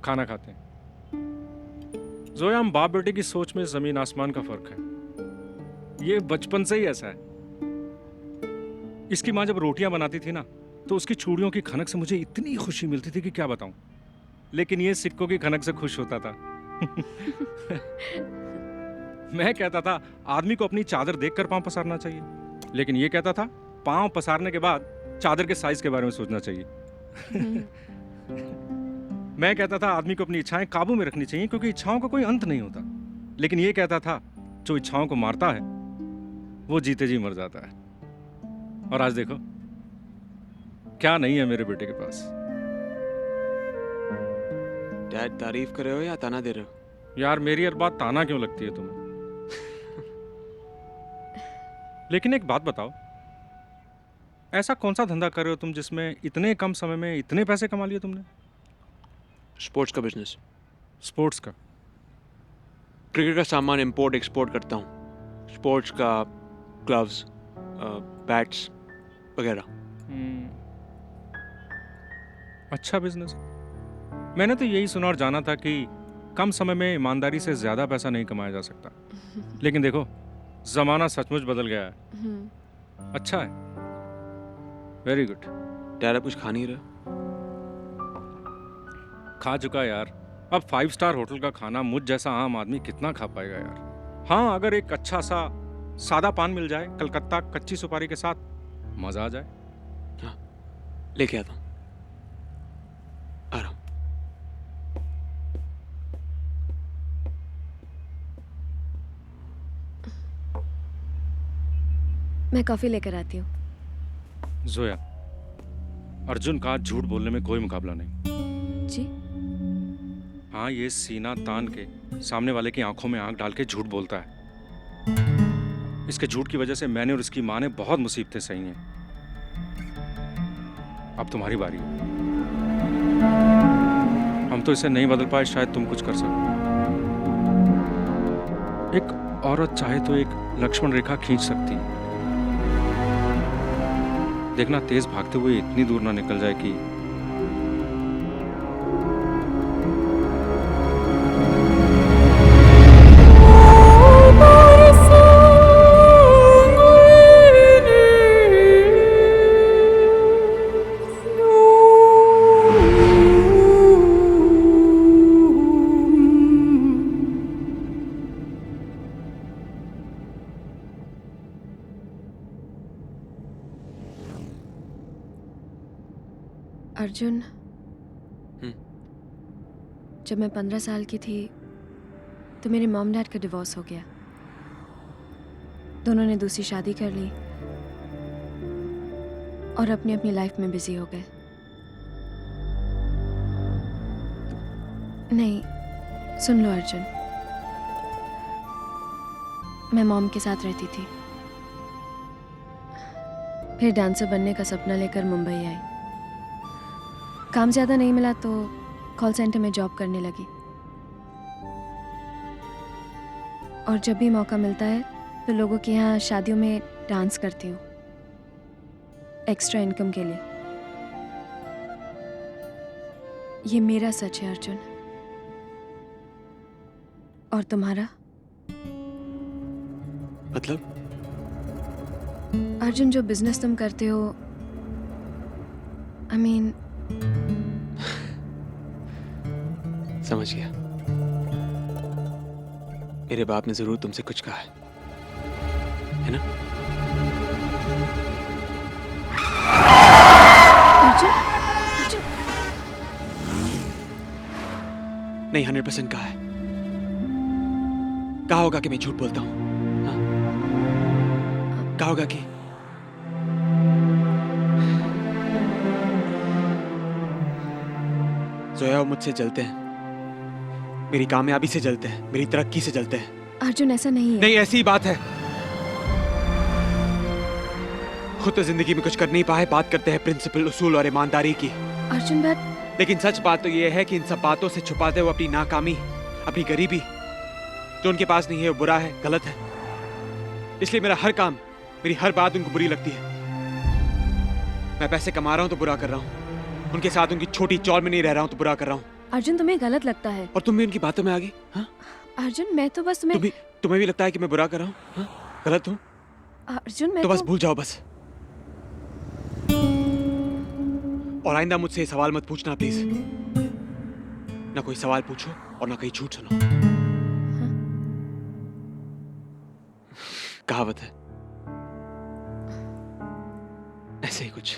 खाना खाते हैं। जोया, हम बाप बेटे की सोच में जमीन आसमान का फर्क है। ये बचपन से ही ऐसा है। इसकी माँ जब रोटियां बनाती थी ना, तो उसकी चूड़ियों की खनक से मुझे इतनी खुशी मिलती थी कि क्या बताऊं। लेकिन ये सिक्कों की खनक से खुश होता था। मैं कहता था आदमी को अपनी चादर देखकर पांव पसारना चाहिए, लेकिन ये कहता था पांव पसारने के बाद चादर के साइज के बारे में सोचना चाहिए। मैं कहता था आदमी को अपनी इच्छाएं काबू में रखनी चाहिए, क्योंकि इच्छाओं का कोई अंत नहीं होता। लेकिन ये कहता था जो इच्छाओं को मारता है वो जीते जी मर जाता है। और आज देखो क्या नहीं है मेरे बेटे के पास। डैड, तारीफ कर रहे हो या ताना दे रहे हो? यार, मेरी हर बात ताना क्यों लगती है तुम्हें? लेकिन एक बात बताओ, ऐसा कौन सा धंधा कर रहे हो तुम जिसमें इतने कम समय में इतने पैसे कमा लिए तुमने? स्पोर्ट्स का बिजनेस। स्पोर्ट्स का? क्रिकेट का सामान इंपोर्ट एक्सपोर्ट करता हूँ। स्पोर्ट्स का ग्लव्स, बैट्स वगैरह। अच्छा बिजनेस। मैंने तो यही सुना और जाना था कि कम समय में ईमानदारी से ज्यादा पैसा नहीं कमाया जा सकता। लेकिन देखो, जमाना सचमुच बदल गया है। अच्छा है, वेरी गुड। डैड, आप कुछ खा नहीं रहे? खा चुका यार। अब 5 स्टार होटल का खाना मुझ जैसा आम आदमी कितना खा पाएगा यार। हाँ, अगर एक अच्छा सा सादा पान मिल जाए कलकत्ता कच्ची सुपारी के साथ, मजा आ जाए। हाँ, लेके आता हूँ। आ रहा हूँ। मैं कॉफी लेकर आती हूँ। जोया, अर्जुन का झूठ बोलने में कोई मुकाबला नहीं। जी? हाँ, ये सीना तान के सामने वाले की आंखों में आंख डाल के झूठ बोलता है। इसके झूठ की वजह से मैंने और इसकी माँ ने बहुत मुसीबतें सही हैं। अब तुम्हारी बारी है। हम तो इसे नहीं बदल पाए, शायद तुम कुछ कर सको। एक औरत चाहे तो एक लक्ष्मण रेखा खींच सकती है। देखना, तेज भागते हुए इतनी दूर ना निकल जाए कि अर्जुन, जब मैं 15 साल की थी तो मेरे मॉम डैड का डिवोर्स हो गया। दोनों ने दूसरी शादी कर ली और अपनी अपनी लाइफ में बिजी हो गए। नहीं, सुन लो अर्जुन, मैं मॉम के साथ रहती थी, फिर डांसर बनने का सपना लेकर मुंबई आई। काम ज़्यादा नहीं मिला तो कॉल सेंटर में जॉब करने लगी, और जब भी मौका मिलता है तो लोगों के यहाँ शादियों में डांस करती हूँ, एक्स्ट्रा इनकम के लिए। ये मेरा सच है अर्जुन। और तुम्हारा? मतलब? अर्जुन, जो बिजनेस तुम करते हो, आई मीन, समझ गया। मेरे बाप ने जरूर तुमसे कुछ कहा है ना? अर्जुन, अर्जुन। नहीं, 100% कहा है। कहा होगा कि मैं झूठ बोलता हूं। हाँ? कहा होगा कि जोया मुझसे जलते हैं, मेरी कामयाबी से जलते हैं, मेरी तरक्की से जलते हैं। अर्जुन, ऐसा नहीं है। नहीं, ऐसी ही बात है। खुद तो जिंदगी में कुछ कर नहीं पाए, बात करते हैं प्रिंसिपल, उसूल और ईमानदारी की। अर्जुन, बात। लेकिन सच बात तो ये है कि इन सब बातों से छुपाते हुए अपनी नाकामी, अपनी गरीबी, जो उनके पास नहीं है वो बुरा है, गलत है। इसलिए मेरा हर काम, मेरी हर बात उनको बुरी लगती है। मैं पैसे कमा रहा हूं तो बुरा कर रहा हूं, उनके साथ उनकी छोटी चौल में नहीं रह रहा हूं तो बुरा कर रहा हूं। अर्जुन तुम्हें गलत लगता है। और तुम भी उनकी बातों में आ गई? हाँ? अर्जुन मैं तो बस तुम्हें तुम्हें भी लगता है कि मैं बुरा कर रहा हूँ? हाँ? गलत हूँ? अर्जुन मैं तो बस भूल जाओ बस। और आइंदा मुझसे ये सवाल मत पूछना प्लीज। ना कोई सवाल पूछो और ना कहीं झूठ सुनो। कहावत है, ऐसे ही कुछ।